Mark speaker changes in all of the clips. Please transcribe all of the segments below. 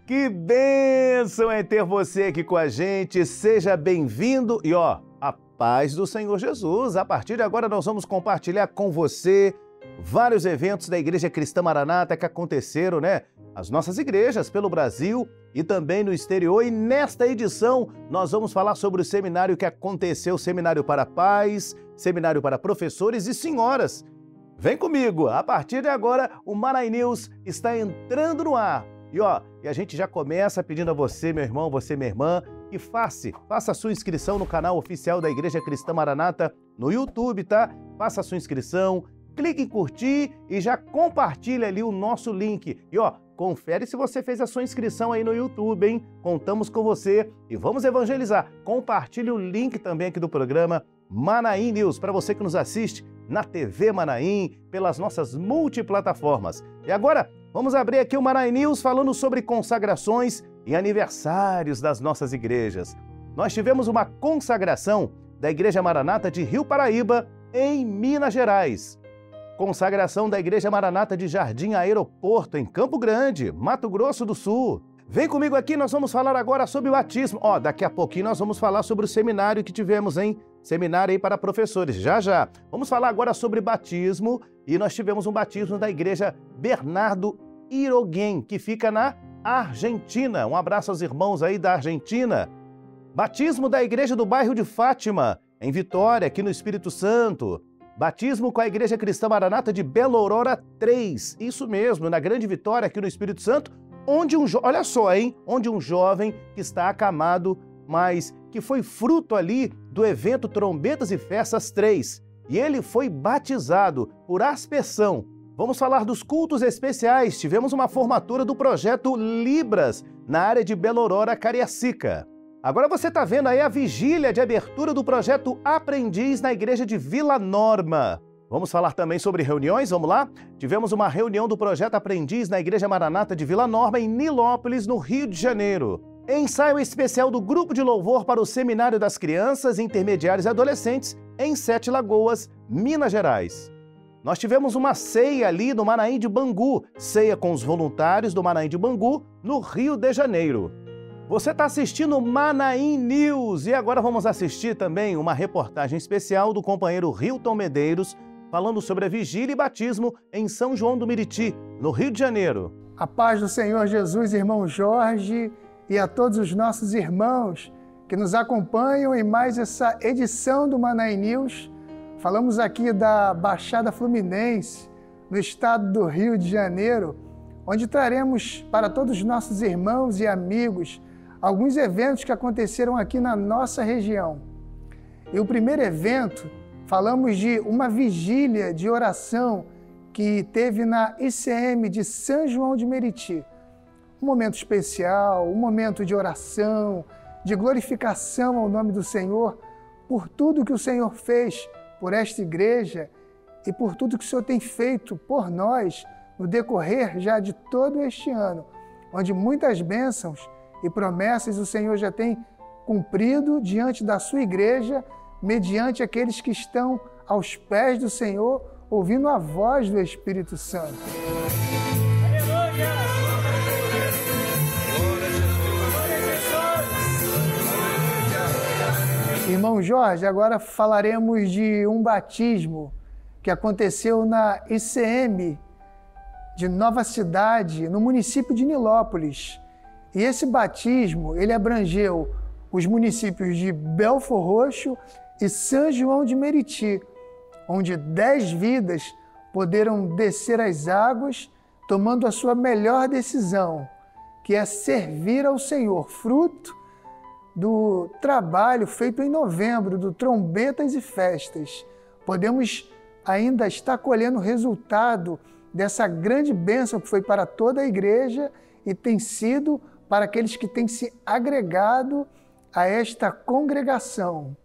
Speaker 1: Que bênção é ter você aqui com a gente. Seja bem-vindo e a paz do Senhor Jesus. A partir de agora nós vamos compartilhar com você vários eventos da Igreja Cristã Maranata que aconteceram, As nossas igrejas pelo Brasil e também no exterior. E nesta edição nós vamos falar sobre o seminário que aconteceu, seminário para pais, seminário para professores e senhoras. Vem comigo, a partir de agora o Manaim News está entrando no ar. E a gente já começa pedindo a você, meu irmão, você, minha irmã, que faça a sua inscrição no canal oficial da Igreja Cristã Maranata no YouTube, tá? Faça a sua inscrição, clique em curtir e já compartilha ali o nosso link. Confere se você fez a sua inscrição aí no YouTube, hein? Contamos com você e vamos evangelizar. Compartilhe o link também aqui do programa Manaim News, para você que nos assiste na TV Manaim, pelas nossas multiplataformas. E agora, vamos abrir aqui o Manaim News falando sobre consagrações e aniversários das nossas igrejas. Nós tivemos uma consagração da Igreja Maranata de Rio Paraíba, em Minas Gerais. Consagração da Igreja Maranata de Jardim Aeroporto, em Campo Grande, Mato Grosso do Sul. Vem comigo aqui, nós vamos falar agora sobre o batismo. Daqui a pouquinho nós vamos falar sobre o seminário que tivemos, hein? Seminário aí para professores, já. Vamos falar agora sobre batismo e nós tivemos um batismo da Igreja Bernardo Irigoyen, que fica na Argentina. Um abraço aos irmãos aí da Argentina. Batismo da Igreja do Bairro de Fátima, em Vitória, aqui no Espírito Santo. Batismo com a Igreja Cristã Maranata de Belo Aurora 3, isso mesmo, na Grande Vitória, aqui no Espírito Santo, onde onde um jovem que está acamado, mas que foi fruto ali do evento Trombetas e Festas 3. E ele foi batizado por aspersão. Vamos falar dos cultos especiais. Tivemos uma formatura do projeto Libras, na área de Belo Aurora, Cariacica. Agora você está vendo aí a vigília de abertura do projeto Aprendiz na Igreja de Vila Norma. Vamos falar também sobre reuniões, vamos lá? Tivemos uma reunião do projeto Aprendiz na Igreja Maranata de Vila Norma, em Nilópolis, no Rio de Janeiro. Ensaio especial do Grupo de Louvor para o Seminário das Crianças, Intermediários e Adolescentes, em Sete Lagoas, Minas Gerais. Nós tivemos uma ceia ali no Manaim de Bangu, ceia com os voluntários do Manaim de Bangu, no Rio de Janeiro. Você está assistindo o Manaim News e agora vamos assistir também uma reportagem especial do companheiro Hilton Medeiros, falando sobre a vigília e batismo em São João do Meriti, no Rio de Janeiro.
Speaker 2: A paz do Senhor Jesus, irmão Jorge, e a todos os nossos irmãos que nos acompanham em mais essa edição do Manaim News. Falamos aqui da Baixada Fluminense, no estado do Rio de Janeiro, onde traremos para todos os nossos irmãos e amigos alguns eventos que aconteceram aqui na nossa região. E o primeiro evento, falamos de uma vigília de oração que teve na ICM de São João de Meriti. Um momento especial, um momento de oração, de glorificação ao nome do Senhor, por tudo que o Senhor fez por esta igreja e por tudo que o Senhor tem feito por nós no decorrer já de todo este ano, onde muitas bênçãos e promessas o Senhor já tem cumprido diante da sua igreja, mediante aqueles que estão aos pés do Senhor, ouvindo a voz do Espírito Santo. Aleluia! Irmão Jorge, agora falaremos de um batismo que aconteceu na ICM de Nova Cidade, no município de Nilópolis. E esse batismo, ele abrangeu os municípios de Belfor Roxo e São João de Meriti, onde 10 vidas poderam descer as águas, tomando a sua melhor decisão, que é servir ao Senhor, fruto do trabalho feito em novembro, do Trombetas e Festas. Podemos ainda estar colhendo o resultado dessa grande bênção que foi para toda a igreja e tem sido para aqueles que têm se agregado a esta congregação.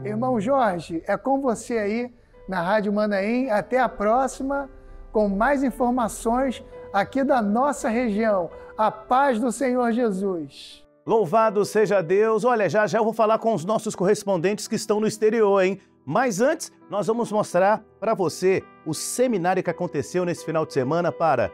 Speaker 2: Irmão Jorge, é com você aí na Rádio Manaim. Até a próxima, com mais informações aqui da nossa região. A paz do Senhor Jesus.
Speaker 1: Louvado seja Deus. Olha, já eu vou falar com os nossos correspondentes que estão no exterior, hein? Mas antes, nós vamos mostrar para você o seminário que aconteceu nesse final de semana para,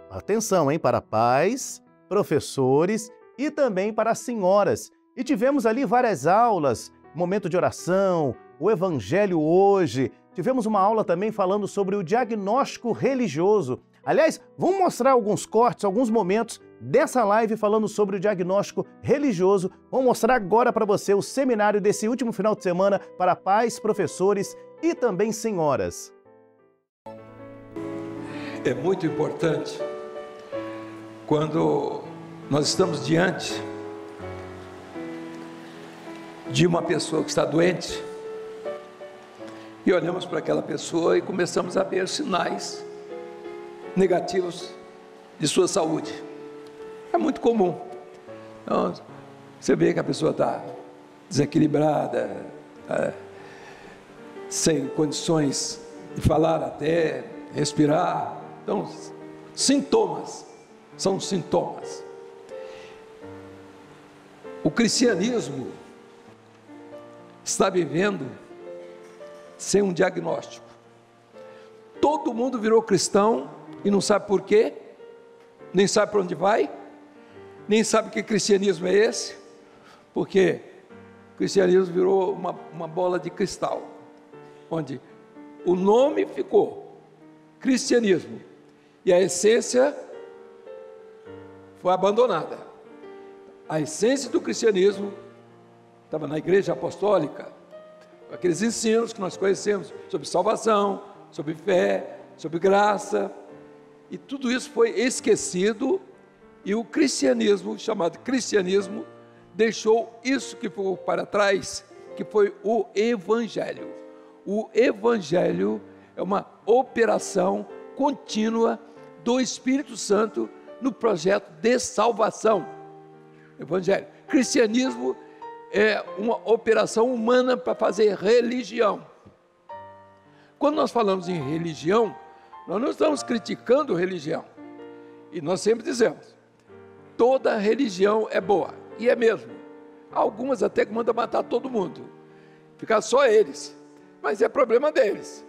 Speaker 1: atenção, hein, para pais, professores e também para senhoras. E tivemos ali várias aulas, momento de oração, o Evangelho hoje. Tivemos uma aula também falando sobre o diagnóstico religioso. Aliás, vamos mostrar alguns cortes, alguns momentos dessa live falando sobre o diagnóstico religioso. Vamos mostrar agora para você o seminário desse último final de semana para pais, professores e também senhoras.
Speaker 3: É muito importante quando nós estamos diante de uma pessoa que está doente e olhamos para aquela pessoa e começamos a ver sinais negativos de sua saúde. É muito comum. Então, você vê que a pessoa está desequilibrada, sem condições de falar até, respirar. Então, sintomas, são sintomas. O cristianismo está vivendo sem um diagnóstico. Todo mundo virou cristão e não sabe por quê, nem sabe para onde vai, nem sabe que cristianismo é esse, porque o cristianismo virou uma bola de cristal, onde o nome ficou cristianismo e a essência foi abandonada. A essência do cristianismo estava na igreja apostólica, aqueles ensinos que nós conhecemos sobre salvação, sobre fé, sobre graça, e tudo isso foi esquecido, e o cristianismo, chamado cristianismo, deixou isso que ficou para trás, que foi o evangelho. O evangelho é uma operação contínua do Espírito Santo no projeto de salvação. Evangelho. Cristianismo é uma operação humana para fazer religião. Quando nós falamos em religião, nós não estamos criticando religião. E nós sempre dizemos, toda religião é boa. E é mesmo. Algumas até que mandam matar todo mundo. Ficar só eles. Mas é problema deles.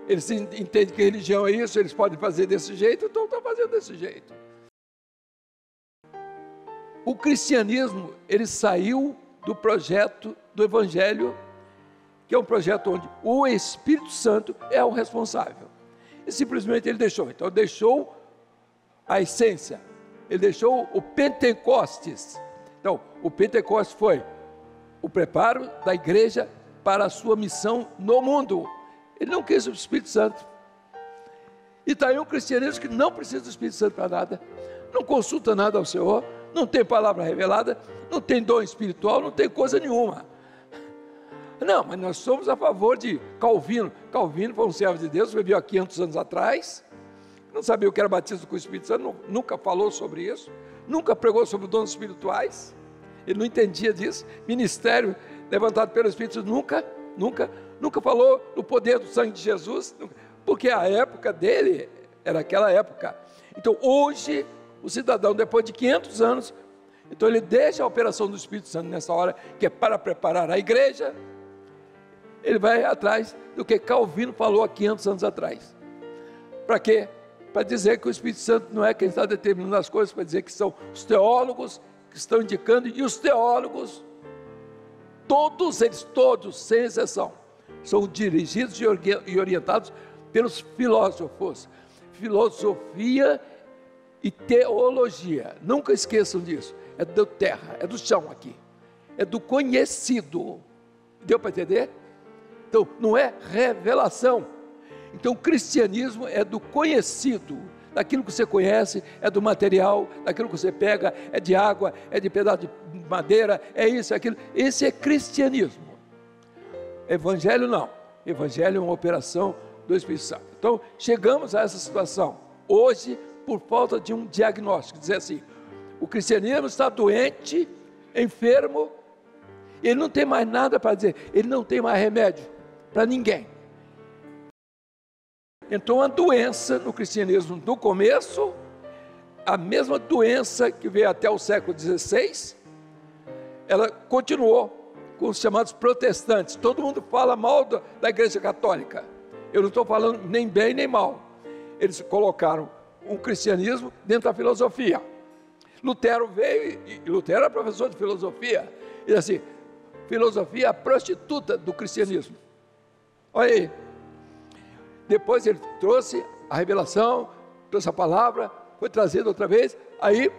Speaker 3: Eles entendem que religião é isso, eles podem fazer desse jeito, então estão fazendo desse jeito. O cristianismo, ele saiu do projeto do Evangelho, que é um projeto onde o Espírito Santo é o responsável. E simplesmente ele deixou. Então deixou a essência. Ele deixou o Pentecostes. Então, o Pentecostes foi o preparo da igreja para a sua missão no mundo. Ele não quis o Espírito Santo. E está aí um cristianismo que não precisa do Espírito Santo para nada. Não consulta nada ao Senhor. Não tem palavra revelada. Não tem dom espiritual. Não tem coisa nenhuma. Não, mas nós somos a favor de Calvino. Calvino foi um servo de Deus, viveu há 500 anos atrás, não sabia o que era batismo com o Espírito Santo, nunca falou sobre isso, nunca pregou sobre dons espirituais, ele não entendia disso. Ministério levantado pelo Espírito Santo, nunca falou do poder do sangue de Jesus, porque a época dele era aquela época. Então hoje, o cidadão, depois de 500 anos, então ele deixa a operação do Espírito Santo nessa hora, que é para preparar a igreja. Ele vai atrás do que Calvino falou há 500 anos atrás. Para quê? Para dizer que o Espírito Santo não é quem está determinando as coisas, para dizer que são os teólogos que estão indicando, e os teólogos, todos eles, todos, sem exceção, são dirigidos e orientados pelos filósofos. Filosofia e teologia, nunca esqueçam disso, é da terra, é do chão aqui, é do conhecido. Deu para entender? Então, não é revelação. Então, o cristianismo é do conhecido, daquilo que você conhece, é do material, daquilo que você pega, é de água, é de pedaço de madeira, é isso, é aquilo. Esse é cristianismo. Evangelho não. Evangelho é uma operação do Espírito Santo. Então, chegamos a essa situação hoje por falta de um diagnóstico. Dizer assim, o cristianismo está doente, enfermo, ele não tem mais nada para dizer, ele não tem mais remédio para ninguém. Então a doença no cristianismo do começo a mesma doença que veio até o século XVI, ela continuou com os chamados protestantes. Todo mundo fala mal da Igreja Católica. Eu não estou falando nem bem nem mal. Eles colocaram um cristianismo dentro da filosofia. Lutero veio, e Lutero era professor de filosofia, e disse assim: filosofia é a prostituta do cristianismo. Olha aí. Depois ele trouxe a revelação, trouxe a palavra, foi trazido outra vez, aí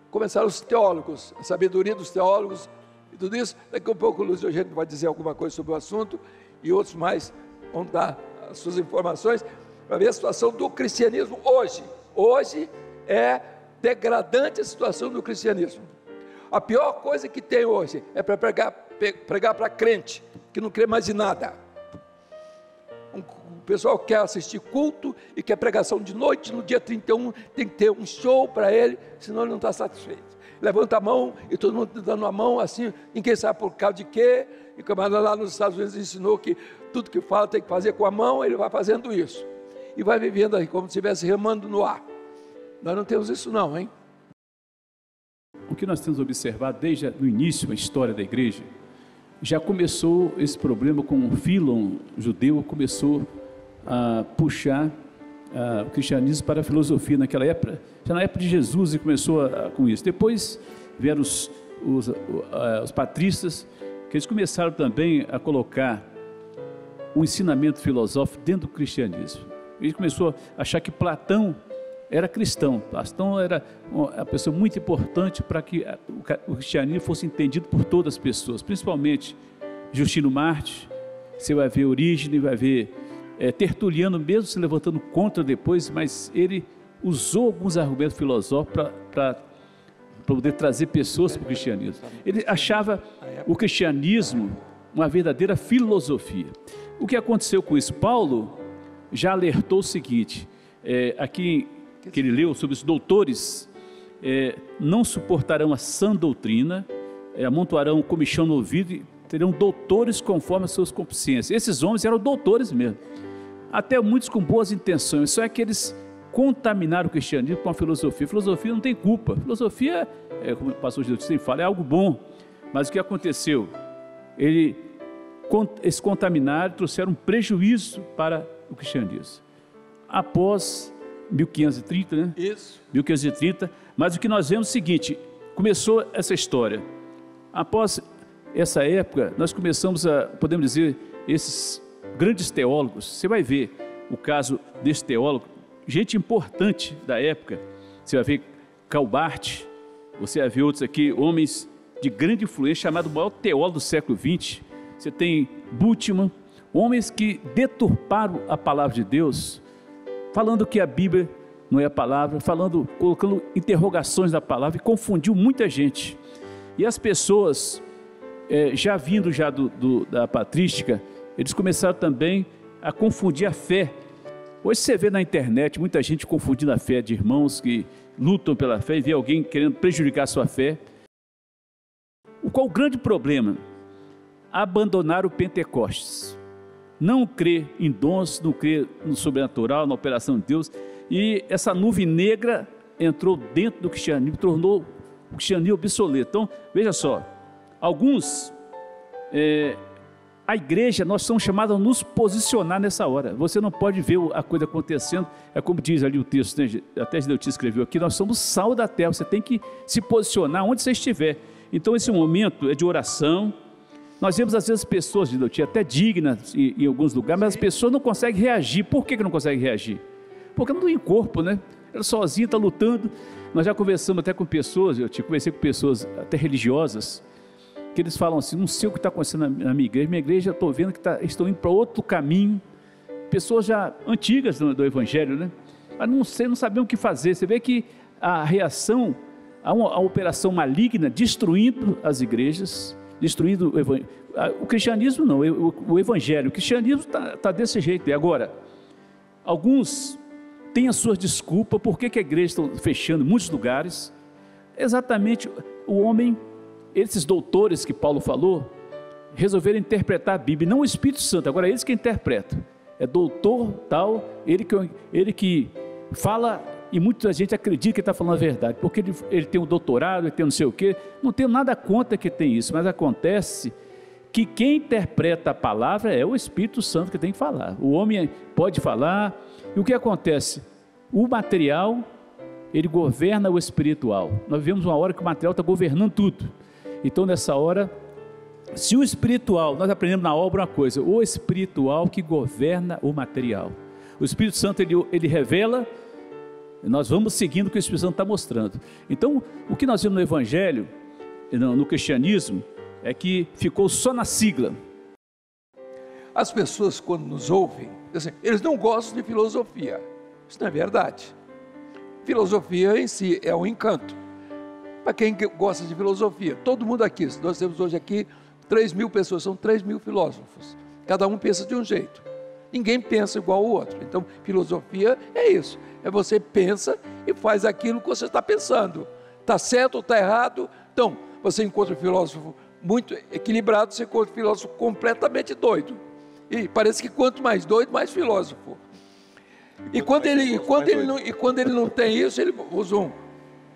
Speaker 3: começaram os teólogos, a sabedoria dos teólogos e tudo isso. Daqui a pouco o Luiz Eugênio vai dizer alguma coisa sobre o assunto, e outros mais vão dar as suas informações, para ver a situação do cristianismo hoje. Hoje é degradante a situação do cristianismo. A pior coisa que tem hoje é para pregar para crente, que não crê mais em nada. O pessoal quer assistir culto e quer pregação de noite, no dia 31 tem que ter um show para ele, senão ele não está satisfeito. Levanta a mão e todo mundo dando a mão assim, ninguém sabe por causa de quê. E o camarada lá nos Estados Unidos ensinou que tudo que fala tem que fazer com a mão, ele vai fazendo isso. E vai vivendo aí como se estivesse remando no ar. Nós não temos isso não, hein?
Speaker 4: O que nós temos observado desde o início da história da igreja, já começou esse problema com o Filon judeu, começou a puxar o cristianismo para a filosofia naquela época, já na época de Jesus, e começou com isso. Depois vieram os patristas, que eles começaram também a colocar o ensinamento filosófico dentro do cristianismo. Ele começou a achar que Platão era cristão. Platão era uma pessoa muito importante para que o cristianismo fosse entendido por todas as pessoas, principalmente Justino Marte. Você vai ver Orígenes, vai ver Tertuliano, mesmo se levantando contra depois, mas ele usou alguns argumentos filosóficos para poder trazer pessoas para o cristianismo. Ele achava o cristianismo uma verdadeira filosofia. O que aconteceu com isso? Paulo já alertou o seguinte, aqui que ele leu sobre os doutores, não suportarão a sã doutrina, amontoarão comichão no ouvido e terão doutores conforme as suas consciências. Esses homens eram doutores mesmo, até muitos com boas intenções, só é que eles contaminaram o cristianismo com a filosofia. A filosofia não tem culpa, a filosofia, como o pastor Jesus sempre fala, é algo bom, mas o que aconteceu? Eles contaminaram, trouxeram um prejuízo para o cristianismo. Após 1530, né? Isso. 1530, mas o que nós vemos é o seguinte, começou essa história. Após essa época, nós começamos a, podemos dizer, esses grandes teólogos, você vai ver o caso desse teólogo, gente importante da época, você vai ver Calbart, você vai ver outros aqui, homens de grande influência, chamado o maior teólogo do século XX, você tem Bultmann, homens que deturparam a palavra de Deus, falando que a Bíblia não é a palavra, colocando interrogações na palavra, e confundiu muita gente. E as pessoas, já vindo da patrística, eles começaram também a confundir a fé. Hoje você vê na internet muita gente confundindo a fé de irmãos que lutam pela fé e vê alguém querendo prejudicar a sua fé. Qual o grande problema? Abandonar o Pentecostes. Não crê em dons, não crê no sobrenatural, na operação de Deus, e essa nuvem negra entrou dentro do cristianismo, tornou o cristianismo obsoleto. Então, veja só, alguns, a igreja, nós somos chamados a nos posicionar nessa hora. Você não pode ver a coisa acontecendo, é como diz ali o texto, né? Até Gileutinho escreveu aqui, nós somos sal da terra, você tem que se posicionar onde você estiver. Então, esse momento é de oração. Nós vemos às vezes pessoas, Gileutinho, até dignas em alguns lugares, mas as pessoas não conseguem reagir. Por que não conseguem reagir? Porque não tem corpo, né? Ela sozinha está lutando. Nós já conversamos até com pessoas, conversei com pessoas até religiosas, que eles falam assim, não sei o que está acontecendo na minha igreja, estou vendo que estão indo para outro caminho. Pessoas já antigas do Evangelho, né? Mas não sabiam o que fazer. Você vê que a reação a uma operação maligna destruindo as igrejas, destruindo o Evangelho. O cristianismo não, o Evangelho. O cristianismo está desse jeito. E agora, alguns têm as suas desculpas, por que a igreja está fechando em muitos lugares. Exatamente, o homem, esses doutores que Paulo falou, resolveram interpretar a Bíblia, não o Espírito Santo, agora eles que interpretam. É doutor tal, ele que fala e muita gente acredita que está falando a verdade, porque ele tem um doutorado, ele tem não sei o quê. Não tenho nada contra que tem isso, mas acontece que quem interpreta a palavra é o Espírito Santo que tem que falar. O homem pode falar, e o que acontece? O material, ele governa o espiritual. Nós vivemos uma hora que o material está governando tudo. Então, nessa hora, se o espiritual, nós aprendemos na obra uma coisa, o espiritual que governa o material. O Espírito Santo, ele revela, nós vamos seguindo o que o Espírito Santo está mostrando. Então, o que nós vemos no Evangelho, no cristianismo, é que ficou só na sigla.
Speaker 3: As pessoas, quando nos ouvem, dizem, eles não gostam de filosofia. Isso não é verdade. Filosofia em si é um encanto. Para quem gosta de filosofia, todo mundo aqui, nós temos hoje aqui 3.000 pessoas, são 3.000 filósofos. Cada um pensa de um jeito. Ninguém pensa igual ao outro. Então, filosofia é isso. É você pensa e faz aquilo que você está pensando. Está certo ou está errado? Então, você encontra um filósofo muito equilibrado, você encontra um filósofo completamente doido. E parece que quanto mais doido, mais filósofo. E quando ele não tem isso, ele usa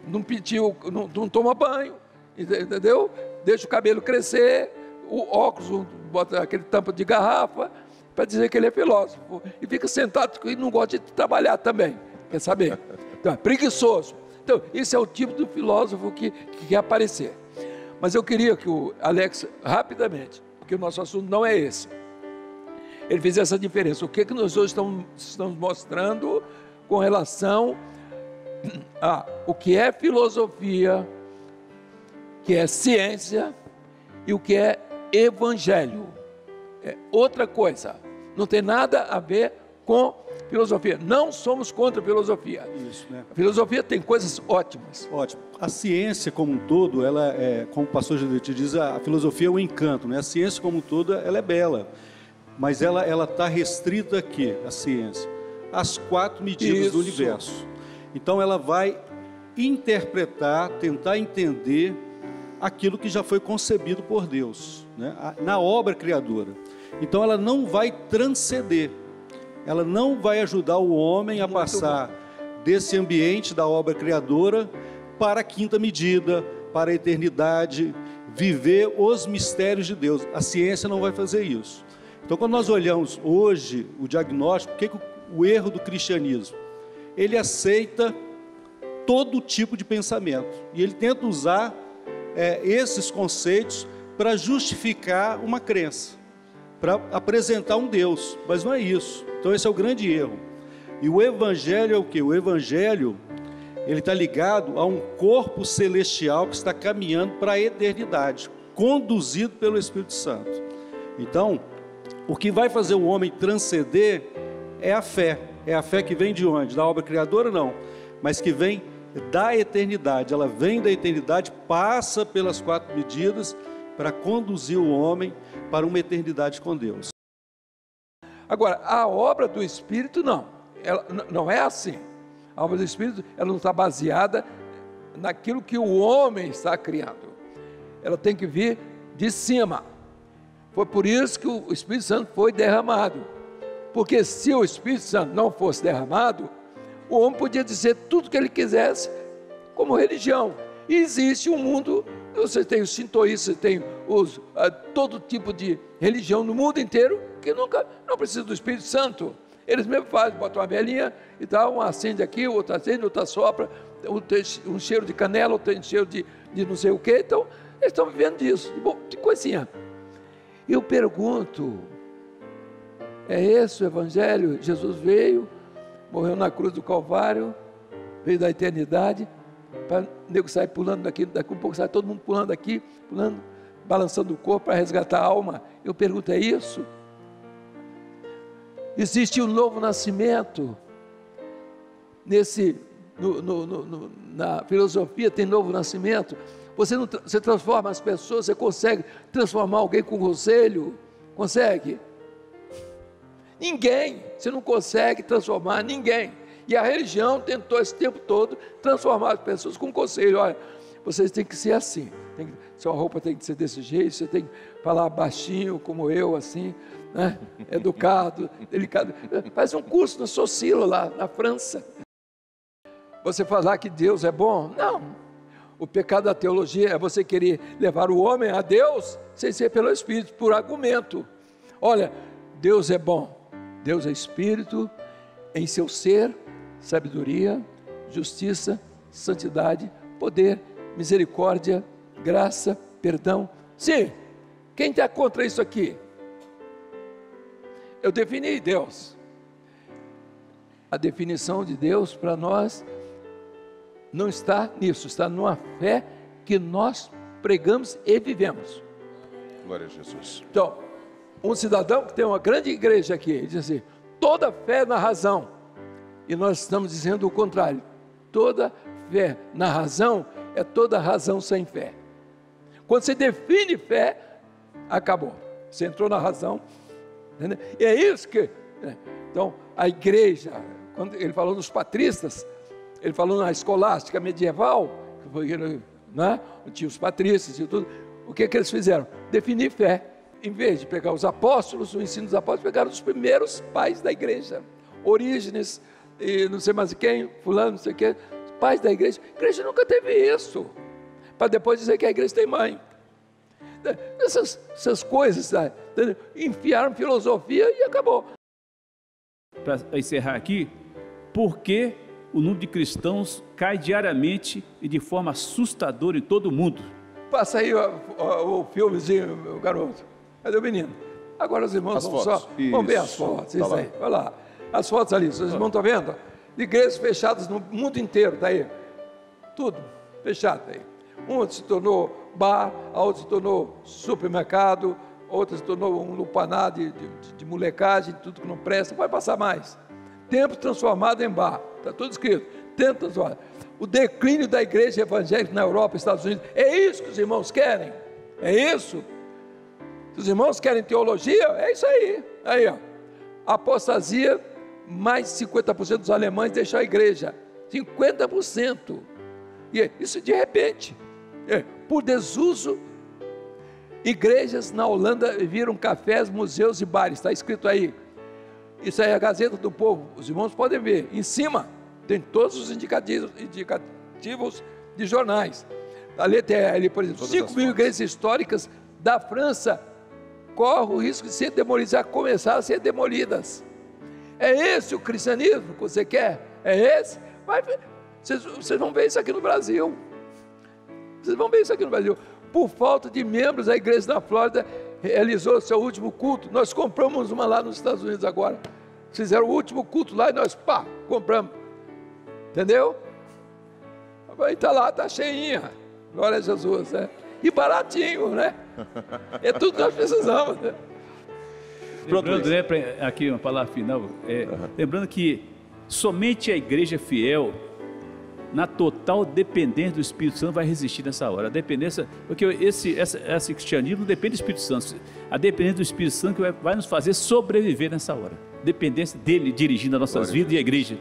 Speaker 3: não toma banho, entendeu? Deixa o cabelo crescer, o óculos, bota aquele tampa de garrafa, para dizer que ele é filósofo. E fica sentado e não gosta de trabalhar também, quer saber? Então, é preguiçoso. Então, esse é o tipo do filósofo que quer aparecer. Mas eu queria que o Alex, rapidamente, porque o nosso assunto não é esse, ele fez essa diferença. O que nós hoje estamos mostrando com relação a o que é filosofia, que é ciência, e o que é evangelho. É outra coisa. Não tem nada a ver com filosofia. Não somos contra a filosofia.
Speaker 5: Isso, né?
Speaker 3: A filosofia tem coisas ótimas.
Speaker 5: Ótimo. A ciência como um todo, ela é, como o pastor Judite diz, a filosofia é um encanto, né? A ciência como um todo, ela é bela. Mas ela está restrita aqui, a ciência, às 4 medidas do universo. Então ela vai interpretar, tentar entender aquilo que já foi concebido por Deus, né? Na obra criadora. Então ela não vai transcender, ela não vai ajudar o homem a passar desse ambiente da obra criadora para a 5ª medida, para a eternidade, viver os mistérios de Deus. A ciência não vai fazer isso. Então, quando nós olhamos hoje o diagnóstico, o erro do cristianismo? Ele aceita todo tipo de pensamento e ele tenta usar esses conceitos para justificar uma crença, para apresentar um Deus, mas não é isso. Então, esse é o grande erro. E o Evangelho é o quê? O Evangelho, ele está ligado a um corpo celestial que está caminhando para a eternidade, conduzido pelo Espírito Santo. Então, o que vai fazer o homem transcender é a fé. É a fé que vem de onde? Da obra criadora? Não. Mas que vem da eternidade. Ela vem da eternidade, passa pelas 4 medidas para conduzir o homem para uma eternidade com Deus.
Speaker 3: Agora, a obra do Espírito não. Ela não é assim. A obra do Espírito, ela não está baseada naquilo que o homem está criando. Ela tem que vir de cima. Foi por isso que o Espírito Santo foi derramado. Porque se o Espírito Santo não fosse derramado, o homem podia dizer tudo que ele quisesse como religião. E existe um mundo, você tem os sintoístas, tem todo tipo de religião no mundo inteiro, que não precisa do Espírito Santo. Eles mesmo fazem, botam uma velhinha e tal, um acende aqui, outro acende, outro sopra, um cheiro de canela, outro tem cheiro de não sei o que. Então, eles estão vivendo disso. Bom, que coisinha. Eu pergunto, é esse o Evangelho? Jesus veio, morreu na cruz do Calvário, veio da eternidade, para o nego sair pulando daqui a pouco sai todo mundo pulando aqui, pulando, balançando o corpo para resgatar a alma. Eu pergunto, é isso? Existe um novo nascimento? Na filosofia tem novo nascimento. Você transforma as pessoas, você consegue transformar alguém com conselho? Consegue? Ninguém, você não consegue transformar ninguém. E a religião tentou esse tempo todo transformar as pessoas com conselho. Olha, vocês têm que ser assim, sua roupa tem que ser desse jeito, você tem que falar baixinho como eu, assim, né? Educado, delicado. Faz um curso na Socila lá na França. você falar que Deus é bom? Não. O pecado da teologia é você querer levar o homem a Deus sem ser pelo Espírito, por argumento. Olha, Deus é bom. Deus é Espírito, em seu ser, sabedoria, justiça, santidade, poder, misericórdia, graça, perdão. Sim, quem está contra isso aqui? Eu defini Deus. A definição de Deus para nós não está nisso, está numa fé que nós pregamos e vivemos.
Speaker 1: Glória a Jesus.
Speaker 3: Então, um cidadão que tem uma grande igreja aqui, ele diz assim, toda fé na razão. E nós estamos dizendo o contrário. Toda fé na razão é toda razão sem fé. Quando você define fé, acabou. Você entrou na razão. Entendeu? E é isso que... Então, a igreja, quando ele falou dos patristas, ele falou na escolástica medieval, que foi, né? Tinha os patrícios e tudo. O que eles fizeram? Definir fé. Em vez de pegar os apóstolos, o ensino dos apóstolos, pegaram os primeiros pais da igreja. Orígenes, e não sei mais quem, fulano, não sei o quê. Pais da igreja. A igreja nunca teve isso. Para depois dizer que a igreja tem mãe. Essas coisas, tá? Enfiaram filosofia e acabou.
Speaker 4: Para encerrar aqui, por que o número de cristãos cai diariamente e de forma assustadora em todo o mundo?
Speaker 3: Passa aí o filmezinho, meu garoto. Cadê o menino? Agora os irmãos vão ver as fotos. Isso aí, vai lá. As fotos ali, os irmãos estão vendo? Igrejas fechadas no mundo inteiro, tá aí. Tudo fechado aí. Um se tornou bar, a outra se tornou supermercado, outra se tornou um lupanar de molecagem, tudo que não presta, não vai passar mais. Templo transformado em bar, está tudo escrito. Templo transformado. O declínio da igreja evangélica na Europa e Estados Unidos, é isso que os irmãos querem? É isso? Se os irmãos querem teologia, é isso aí. Aí, ó. Apostasia, mais de 50% dos alemães deixam a igreja. 50%. E isso de repente. Por desuso, igrejas na Holanda viram cafés, museus e bares. Está escrito aí. Isso aí é a Gazeta do Povo. Os irmãos podem ver. Em cima tem todos os indicativos de jornais. Ali tem, ali, por exemplo, 5 mil igrejas históricas da França correm o risco de ser demolidas, já começar a ser demolidas. É esse o cristianismo que você quer? É esse? Vocês vão ver isso aqui no Brasil. Vocês vão ver isso aqui no Brasil. Por falta de membros, a igreja na Flórida realizou seu último culto. Nós compramos uma lá nos Estados Unidos agora. Fizeram o último culto lá e nós, compramos. Entendeu? Está lá, está cheinha. Glória a Jesus, né? E baratinho, né? É tudo que nós precisamos, né?
Speaker 4: Lembrando, né, aqui uma palavra final, lembrando que somente a igreja fiel, na total dependência do Espírito Santo, vai resistir nessa hora. A dependência, porque esse cristianismo não depende do Espírito Santo. A dependência do Espírito Santo que vai nos fazer sobreviver nessa hora. Dependência dele dirigindo as nossas vidas e a igreja.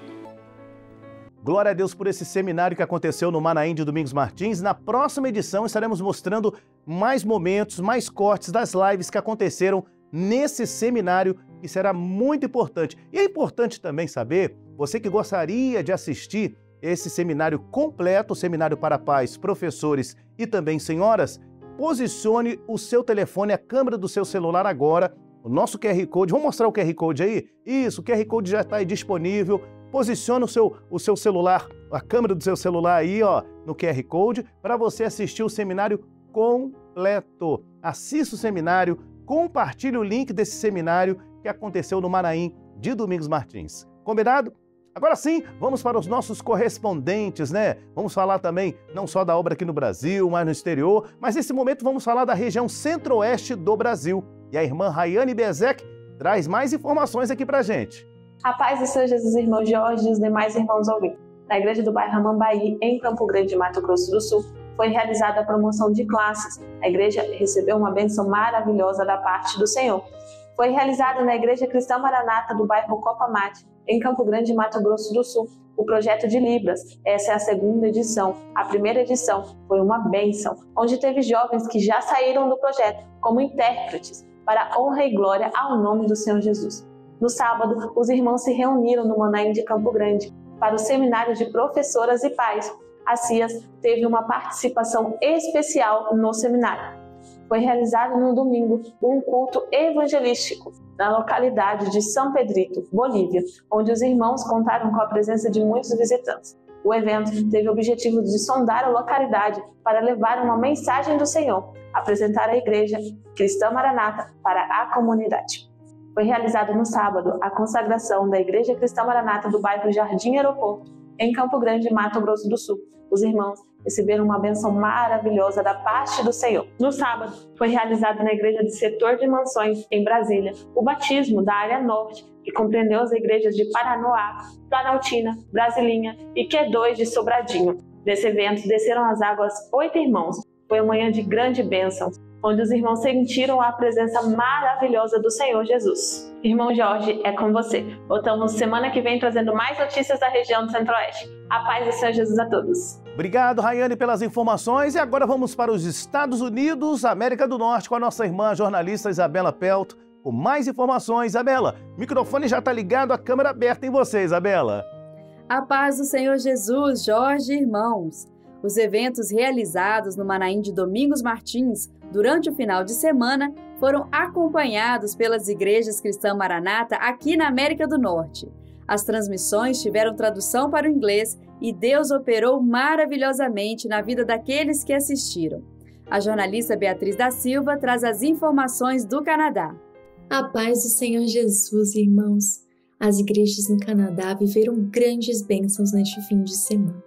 Speaker 1: Glória a Deus por esse seminário que aconteceu no Manaim de Domingos Martins. Na próxima edição estaremos mostrando mais momentos, mais cortes das lives que aconteceram nesse seminário, que será muito importante. E é importante também saber, você que gostaria de assistir esse seminário completo, seminário para pais, professores e também senhoras, posicione o seu telefone, a câmera do seu celular agora, o nosso QR Code. Vamos mostrar o QR Code aí? Isso, o QR Code já está aí disponível. Posicione o seu celular, a câmera do seu celular aí, ó, no QR Code, para você assistir o seminário completo. Assista o seminário, compartilhe o link desse seminário que aconteceu no Manaim de Domingos Martins. Combinado? Agora sim, vamos para os nossos correspondentes, né? Vamos falar também não só da obra aqui no Brasil, mas no exterior, mas nesse momento vamos falar da região centro-oeste do Brasil. E a irmã Rayane Bezek traz mais informações aqui pra gente.
Speaker 6: A paz do Senhor Jesus, irmão Jorge e os demais irmãos ouvintes. Na igreja do bairro Amambaí, em Campo Grande, Mato Grosso do Sul, foi realizada a promoção de classes. A igreja recebeu uma bênção maravilhosa da parte do Senhor. Foi realizada na Igreja Cristã Maranata do bairro Copamate, em Campo Grande, Mato Grosso do Sul, o projeto de Libras. Essa é a segunda edição. A primeira edição foi uma bênção, onde teve jovens que já saíram do projeto como intérpretes para a honra e glória ao nome do Senhor Jesus. No sábado, os irmãos se reuniram no Manaim de Campo Grande para o seminário de professoras e pais. A CIAS teve uma participação especial no seminário. Foi realizado no domingo um culto evangelístico na localidade de São Pedrito, Bolívia, onde os irmãos contaram com a presença de muitos visitantes. O evento teve o objetivo de sondar a localidade para levar uma mensagem do Senhor, apresentar a Igreja Cristã Maranata para a comunidade. Foi realizado no sábado a consagração da Igreja Cristã Maranata do bairro Jardim Aeroporto, em Campo Grande, Mato Grosso do Sul. Os irmãos receberam uma bênção maravilhosa da parte do Senhor. No sábado, foi realizado na Igreja do Setor de Mansões, em Brasília, o batismo da área norte, que compreendeu as igrejas de Paranoá, Planaltina, Brasilinha e Q2 de Sobradinho. Nesse evento, desceram as águas 8 irmãos. Foi uma manhã de grande bênção, onde os irmãos sentiram a presença maravilhosa do Senhor Jesus. Irmão Jorge, é com você. Voltamos semana que vem trazendo mais notícias da região do Centro-Oeste. A paz do Senhor Jesus a todos.
Speaker 1: Obrigado, Rayane, pelas informações. E agora vamos para os Estados Unidos, América do Norte, com a nossa irmã jornalista Isabela Pelto, com mais informações. Isabela, o microfone já está ligado, a câmera aberta em você, Isabela.
Speaker 7: A paz do Senhor Jesus, Jorge e irmãos. Os eventos realizados no Manaim de Domingos Martins durante o final de semana foram acompanhados pelas igrejas cristã Maranata aqui na América do Norte. As transmissões tiveram tradução para o inglês e Deus operou maravilhosamente na vida daqueles que assistiram. A jornalista Beatriz da Silva traz as informações do Canadá.
Speaker 8: A paz do Senhor Jesus, irmãos. As igrejas no Canadá viveram grandes bênçãos neste fim de semana.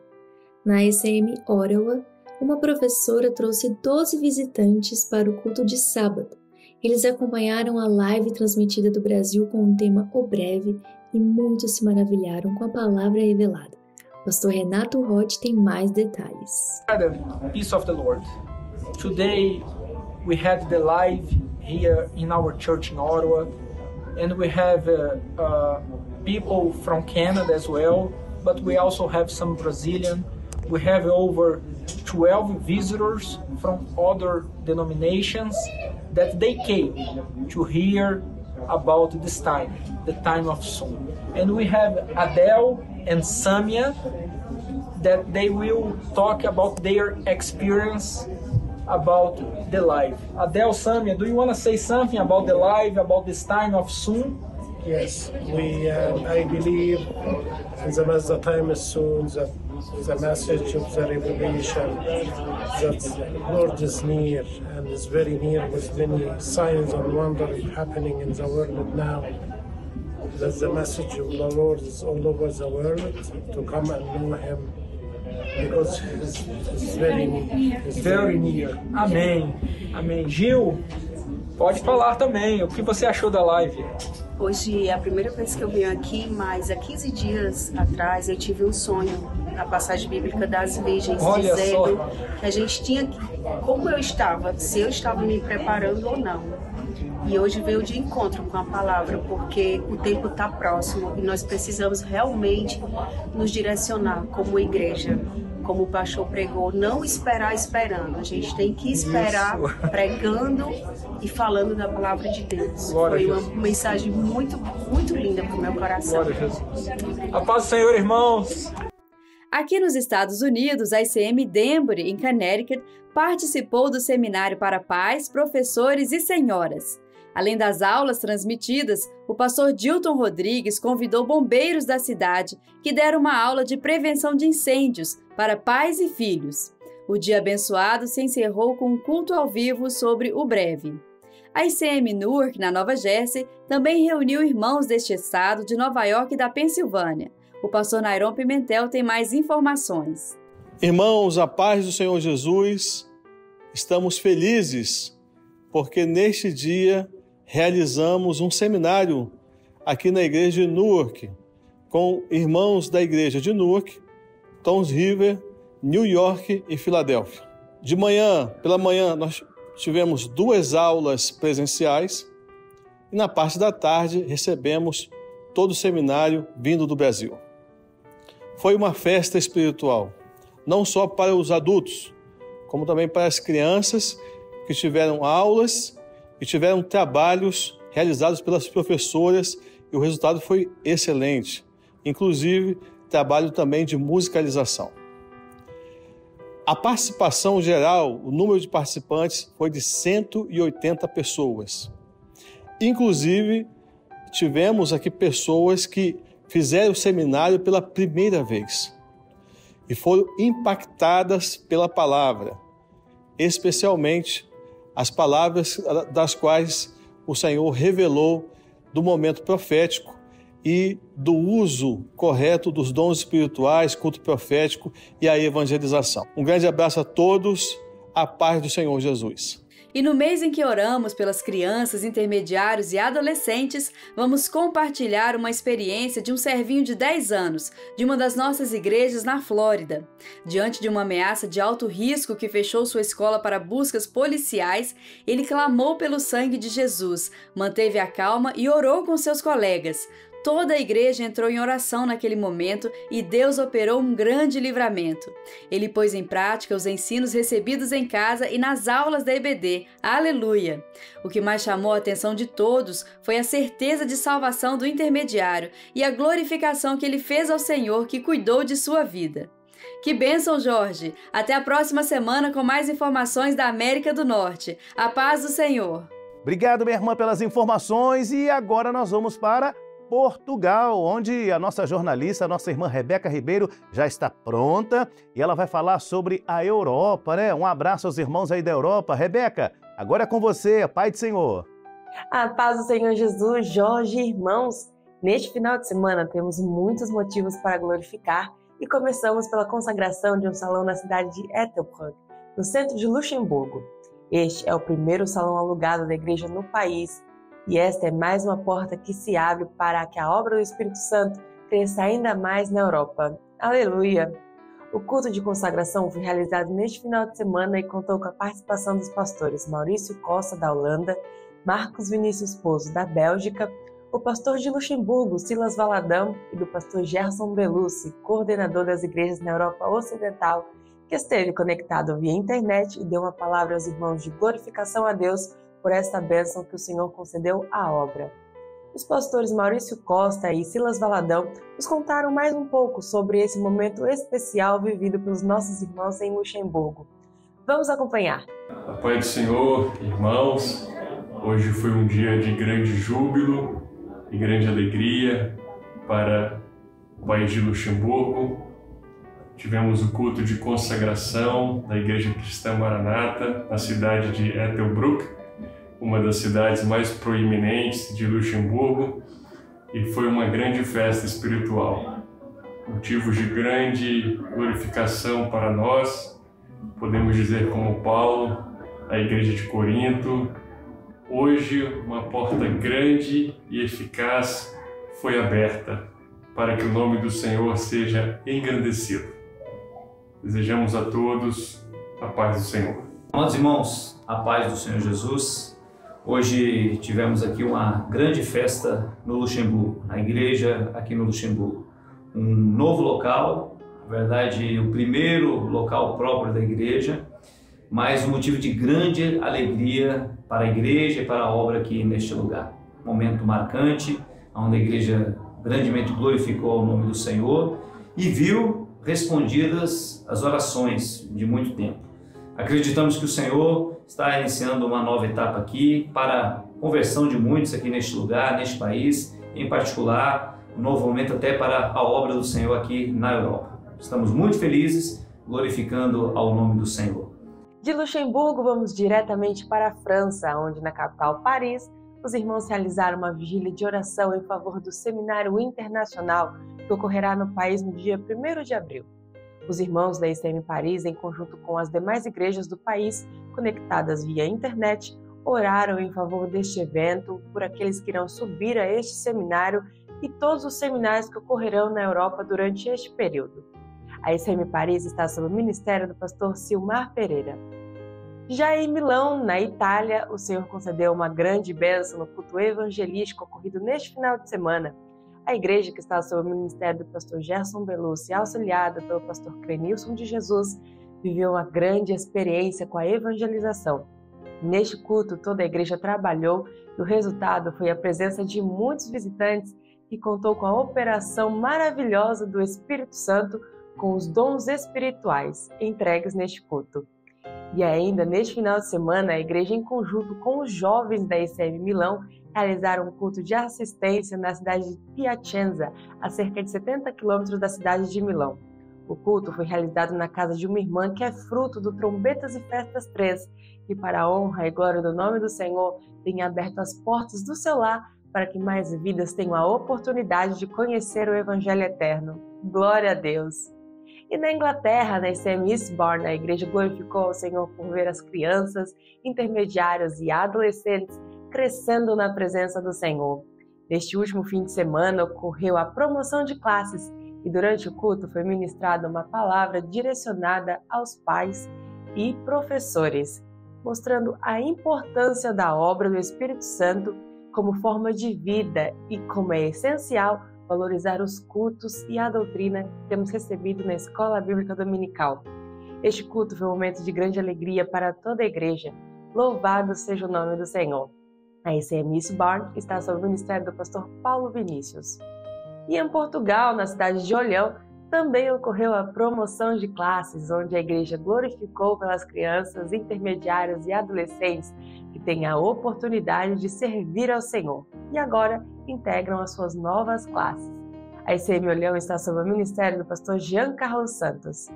Speaker 8: Na ECM Ottawa, uma professora trouxe 12 visitantes para o culto de sábado. Eles acompanharam a live transmitida do Brasil com o tema O Breve e muitos se maravilharam com a palavra revelada. O pastor Renato Roth tem mais detalhes.
Speaker 9: Peace of the Lord. Today we had the live here in our church in Ottawa, and we have people from Canada as well, but we also have some Brazilian. We have over 12 visitors from other denominations that they came to hear about this time, the time of Zoom. And we have Adele and Samia that they will talk about their experience about the live. Adele, Samia, do you want to say something about the live, about this time of Zoom?
Speaker 10: Yes, I believe in the time is soon, that the message of the revelation, that the Lord is near and is very near, with many signs and wonders happening in the world now. That the message of the Lord is all over the world to come and know Him, because it's very near. It's very near.
Speaker 9: Amém. Amém. Gil, pode falar também. O que você achou da live?
Speaker 11: Hoje é a primeira vez que eu venho aqui, mas há 15 dias atrás eu tive um sonho, a passagem bíblica das virgens,
Speaker 9: olha
Speaker 11: dizendo
Speaker 9: só
Speaker 11: que a gente tinha que, como eu estava, se eu estava me preparando ou não. E hoje veio de encontro com a palavra, porque o tempo está próximo e nós precisamos realmente nos direcionar como igreja. Como o pastor pregou, não esperar esperando. A gente tem que esperar pregando e falando da palavra de Deus.
Speaker 9: Glória
Speaker 11: foi uma mensagem muito, muito linda para o meu coração.
Speaker 9: Glória a Jesus. A paz do Senhor, irmãos.
Speaker 7: Aqui nos Estados Unidos, a ICM Danbury, em Connecticut, participou do seminário para pais, professores e senhoras. Além das aulas transmitidas, o pastor Dilton Rodrigues convidou bombeiros da cidade que deram uma aula de prevenção de incêndios para pais e filhos. O dia abençoado se encerrou com um culto ao vivo sobre o breve. A ICM Newark, na Nova Jersey, também reuniu irmãos deste estado de Nova York e da Pensilvânia. O pastor Nairon Pimentel tem mais informações.
Speaker 12: Irmãos, a paz do Senhor Jesus, estamos felizes porque neste dia realizamos um seminário aqui na igreja de Newark, com irmãos da igreja de Newark, Toms River, New York e Filadélfia. Pela manhã, nós tivemos 2 aulas presenciais e na parte da tarde recebemos todo o seminário vindo do Brasil. Foi uma festa espiritual, não só para os adultos, como também para as crianças que tiveram aulas e tiveram trabalhos realizados pelas professoras e o resultado foi excelente. Inclusive, trabalho também de musicalização. A participação geral, o número de participantes foi de 180 pessoas. Inclusive, tivemos aqui pessoas que fizeram o seminário pela primeira vez e foram impactadas pela palavra, especialmente as palavras das quais o Senhor revelou do momento profético e do uso correto dos dons espirituais, culto profético e a evangelização. Um grande abraço a todos, a paz do Senhor Jesus.
Speaker 7: E no mês em que oramos pelas crianças, intermediários e adolescentes, vamos compartilhar uma experiência de um servinho de 10 anos, de uma das nossas igrejas na Flórida. Diante de uma ameaça de alto risco que fechou sua escola para buscas policiais, ele clamou pelo sangue de Jesus, manteve a calma e orou com seus colegas. Toda a igreja entrou em oração naquele momento e Deus operou um grande livramento. Ele pôs em prática os ensinos recebidos em casa e nas aulas da EBD. Aleluia! O que mais chamou a atenção de todos foi a certeza de salvação do intermediário e a glorificação que ele fez ao Senhor que cuidou de sua vida. Que bênção, Jorge! Até a próxima semana com mais informações da América do Norte. A paz do Senhor!
Speaker 1: Obrigado, minha irmã, pelas informações. E agora nós vamos para Portugal, onde a nossa jornalista, a nossa irmã Rebeca Ribeiro, já está pronta e ela vai falar sobre a Europa, né? Um abraço aos irmãos aí da Europa. Rebeca, agora é com você, Pai do Senhor.
Speaker 13: A paz do Senhor Jesus, Jorge, irmãos. Neste final de semana temos muitos motivos para glorificar e começamos pela consagração de um salão na cidade de Ettelbrug, no centro de Luxemburgo. Este é o primeiro salão alugado da igreja no país. E esta é mais uma porta que se abre para que a obra do Espírito Santo cresça ainda mais na Europa. Aleluia! O culto de consagração foi realizado neste final de semana e contou com a participação dos pastores Maurício Costa, da Holanda, Marcos Vinícius Pozo, da Bélgica, o pastor de Luxemburgo, Silas Valadão, e do pastor Gerson Belucci, coordenador das igrejas na Europa Ocidental, que esteve conectado via internet e deu uma palavra aos irmãos de glorificação a Deus por esta bênção que o Senhor concedeu à obra. Os pastores Maurício Costa e Silas Valadão nos contaram mais um pouco sobre esse momento especial vivido pelos nossos irmãos em Luxemburgo. Vamos acompanhar.
Speaker 14: A paz do Senhor, irmãos, hoje foi um dia de grande júbilo e grande alegria para o país de Luxemburgo. Tivemos o culto de consagração da Igreja Cristã Maranata na cidade de Ettelbrug, uma das cidades mais proeminentes de Luxemburgo, e foi uma grande festa espiritual. Motivo de grande glorificação para nós, podemos dizer como Paulo, a Igreja de Corinto. Hoje uma porta grande e eficaz foi aberta para que o nome do Senhor seja engrandecido. Desejamos a todos a paz do Senhor.
Speaker 15: Amados irmãos, a paz do Senhor Jesus. Hoje tivemos aqui uma grande festa no Luxemburgo, na igreja aqui no Luxemburgo. Um novo local, na verdade o primeiro local próprio da igreja, mas um motivo de grande alegria para a igreja e para a obra aqui neste lugar. Um momento marcante, onde a igreja grandemente glorificou o nome do Senhor e viu respondidas as orações de muito tempo. Acreditamos que o Senhor está iniciando uma nova etapa aqui para a conversão de muitos aqui neste lugar, neste país, em particular, um novo momento até para a obra do Senhor aqui na Europa. Estamos muito felizes, glorificando ao nome do Senhor.
Speaker 13: De Luxemburgo, vamos diretamente para a França, onde na capital Paris, os irmãos realizaram uma vigília de oração em favor do Seminário Internacional que ocorrerá no país no dia 1º de abril. Os irmãos da ICM Paris, em conjunto com as demais igrejas do país, conectadas via internet, oraram em favor deste evento, por aqueles que irão subir a este seminário e todos os seminários que ocorrerão na Europa durante este período. A ICM Paris está sob o ministério do pastor Silmar Pereira. Já em Milão, na Itália, o Senhor concedeu uma grande bênção no culto evangelístico ocorrido neste final de semana. A igreja, que está sob o ministério do pastor Gerson Belucci, auxiliada pelo pastor Crenilson de Jesus, viveu uma grande experiência com a evangelização. Neste culto, toda a igreja trabalhou e o resultado foi a presença de muitos visitantes e contou com a operação maravilhosa do Espírito Santo com os dons espirituais entregues neste culto. E ainda neste final de semana, a igreja, em conjunto com os jovens da ICM Milão, realizaram um culto de assistência na cidade de Piacenza, a cerca de 70 quilômetros da cidade de Milão. O culto foi realizado na casa de uma irmã que é fruto do Trombetas e Festas 3, que para a honra e glória do nome do Senhor tem aberto as portas do seu lar para que mais vidas tenham a oportunidade de conhecer o Evangelho eterno. Glória a Deus! E na Inglaterra, na ICM Eastbourne, a igreja glorificou ao Senhor por ver as crianças, intermediários e adolescentes crescendo na presença do Senhor. Neste último fim de semana ocorreu a promoção de classes e durante o culto foi ministrada uma palavra direcionada aos pais e professores, mostrando a importância da obra do Espírito Santo como forma de vida e como é essencial valorizar os cultos e a doutrina que temos recebido na Escola Bíblica Dominical. Este culto foi um momento de grande alegria para toda a igreja. Louvado seja o nome do Senhor. A ICM Eastbourne está sob o ministério do pastor Paulo Vinícius. E em Portugal, na cidade de Olhão, também ocorreu a promoção de classes, onde a igreja glorificou pelas crianças, intermediários e adolescentes que têm a oportunidade de servir ao Senhor e agora integram as suas novas classes. A ICM Olhão está sob o ministério do pastor Jean Carlos Santos.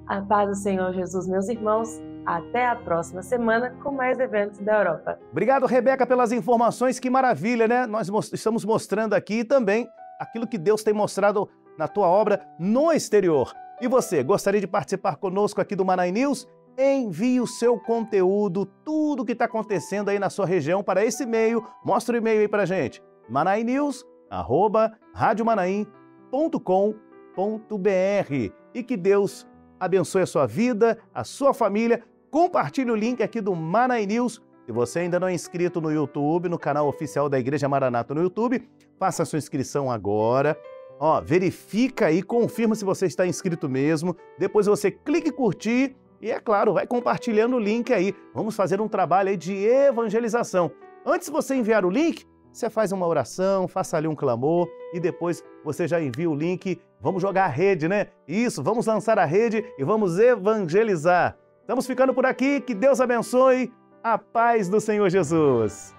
Speaker 13: A paz do Senhor Jesus, meus irmãos. Até a próxima semana com mais eventos da Europa.
Speaker 1: Obrigado, Rebeca, pelas informações. Que maravilha, né? Nós estamos mostrando aqui também aquilo que Deus tem mostrado na tua obra no exterior. E você, gostaria de participar conosco aqui do Manai News? Envie o seu conteúdo, tudo o que está acontecendo aí na sua região para esse e-mail. Mostra o e-mail aí para gente. manainews@radiomanaim.com.br. E que Deus abençoe a sua vida, a sua família. Compartilhe o link aqui do Manai News. Se você ainda não é inscrito no YouTube, no canal oficial da Igreja Maranata no YouTube, faça a sua inscrição agora. Verifica aí, confirma se você está inscrito mesmo. Depois você clica em curtir e, é claro, vai compartilhando o link aí. Vamos fazer um trabalho aí de evangelização. Antes de você enviar o link, você faz uma oração, faça ali um clamor e depois você já envia o link. Vamos jogar a rede, né? Isso, vamos lançar a rede e vamos evangelizar. Estamos ficando por aqui, que Deus abençoe, a paz do Senhor Jesus.